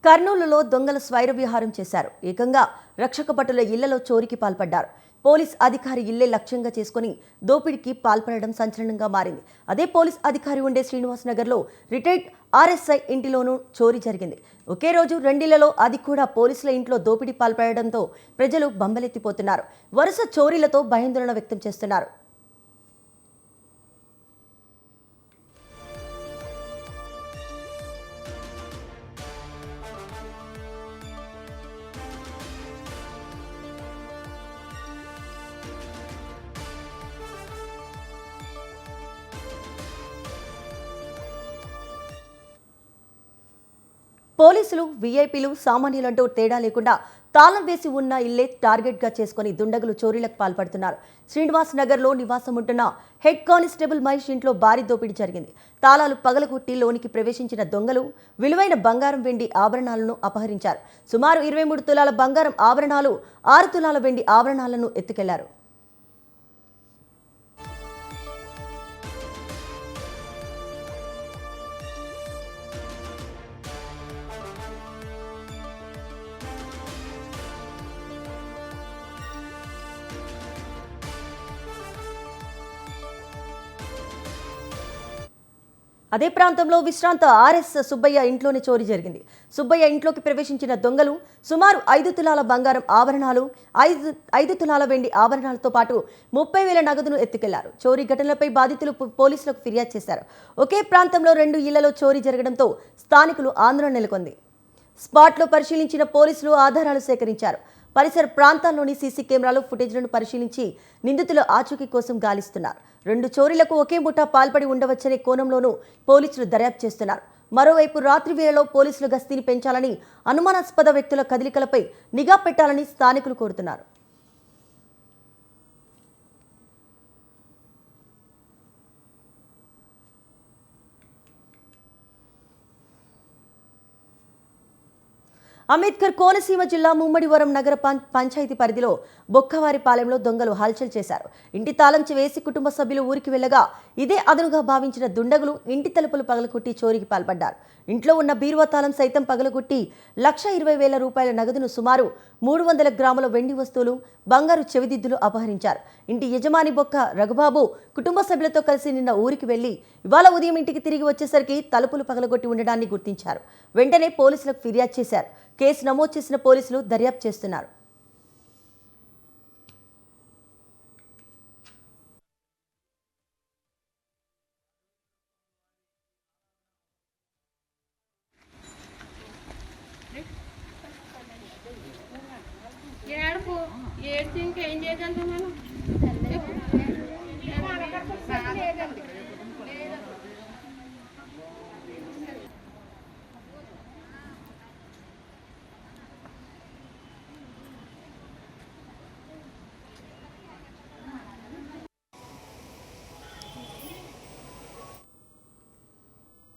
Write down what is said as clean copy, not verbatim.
కర్నూలులో దొంగలు స్వైర విహారం చేశారు. ఏకంగా రక్షక భటుల ఇళ్లలో చోరీకి పాల్పడ్డారు. పోలీస్ అధికారి ఇల్లే లక్ష్యంగా చేసుకుని దోపిడీకి పాల్పడడం సంచలనంగా మారింది. అదే పోలీస్ అధికారి ఉండే శ్రీనివాస్ నగర్లో రిటైర్డ్ ఆర్ఎస్ఐ ఇంటిలోనూ చోరీ జరిగింది. ఒకే రోజు రెండిళ్లలో, అది కూడా పోలీసుల ఇంట్లో దోపిడీ పాల్పడడంతో ప్రజలు బంబలెత్తిపోతున్నారు. వరుస చోరీలతో భయాందోళన వ్యక్తం చేస్తున్నారు. పోలీసులు, వీఐపీలు, సామాన్యులంటూ తేడా లేకుండా తాళం వేసి ఉన్న ఇల్లే టార్గెట్గా చేసుకుని దుండగులు చోరీలకు పాల్పడుతున్నారు. శ్రీనివాస్ నగర్లో నివాసం ఉంటున్న హెడ్ కానిస్టేబుల్ మహేష్ ఇంట్లో భారీ దోపిడీ జరిగింది. తాళాలు పగలగొట్టి లోనికి ప్రవేశించిన దొంగలు విలువైన బంగారం, వెండి ఆభరణాలను అపహరించారు. సుమారు 23 తులాల బంగారం ఆభరణాలు, 6 తులాల వెండి ఆభరణాలను ఎత్తుకెళ్లారు. అదే ప్రాంతంలో విశ్రాంత ఆర్ఎస్ సుబ్బయ్య ఇంట్లోనే చోరీ జరిగింది. సుబ్బయ్య ఇంట్లోకి ప్రవేశించిన దొంగలు సుమారు 5 తులాల బంగారం ఆభరణాలు, 5 తులాల వెండి ఆభరణాలతో పాటు 30,000 నగదును ఎత్తుకెళ్లారు. చోరీ ఘటనలపై బాధితులు పోలీసులకు ఫిర్యాదు చేశారు. ఒకే ప్రాంతంలో 2 ఇళ్లలో చోరీ జరగడంతో స్థానికులు ఆందోళన నెలకొంది. స్పాట్లో పరిశీలించిన పోలీసులు ఆధారాలు సేకరించారు. పరిసర ప్రాంతాల్లోని సీసీ కెమెరాలు ఫుటేజ్లను పరిశీలించి నిందితుల ఆచూకీ కోసం గాలిస్తున్నారు. 2 చోరీలకు ఒకే ముఠా పాల్పడి ఉండవచ్చనే కోణంలోనూ పోలీసులు దర్యాప్తు చేస్తున్నారు. మరోవైపు రాత్రి వేళలో పోలీసులు గస్తీని పెంచాలని, అనుమానాస్పద వ్యక్తుల కదలికలపై నిఘా పెట్టాలని స్థానికులు కోరుతున్నారు. అంబేద్కర్ కోనసీమ జిల్లా ముమ్మడివరం నగర పంచాయతీ పరిధిలో బొక్కవారిపాలెంలో దొంగలు హల్చల్ చేశారు. ఇంటి తాళం వేసి కుటుంబ సభ్యులు ఊరికి వెళ్లగా ఇదే అదునుగా భావించిన దుండగులు ఇంటి తలుపులు పగలగొట్టి చోరీకి పాల్పడ్డారు. ఇంట్లో ఉన్న బీరువా తాళం సైతం పగలగొట్టి 1,20,000 రూపాయల నగదును, సుమారు 300 గ్రాముల వెండి వస్తువులు, బంగారు చెవిదిద్దులు అపహరించారు. ఇంటి యజమాని బొక్క రఘుబాబు కుటుంబ సభ్యులతో కలిసి నిన్న ఊరికి వెళ్లి ఇవాళ ఉదయం ఇంటికి తిరిగి వచ్చేసరికి తలుపులు పగలగొట్టి ఉండడాన్ని గుర్తించారు. వెంటనే పోలీసులకు ఫిర్యాదు చేశారు. కేసు నమోదు చేసిన పోలీసులు దర్యాప్తు చేస్తున్నారు. ఏడుపు ఏడ్చి ఇంకేం చేయగలుగుతున్నాను.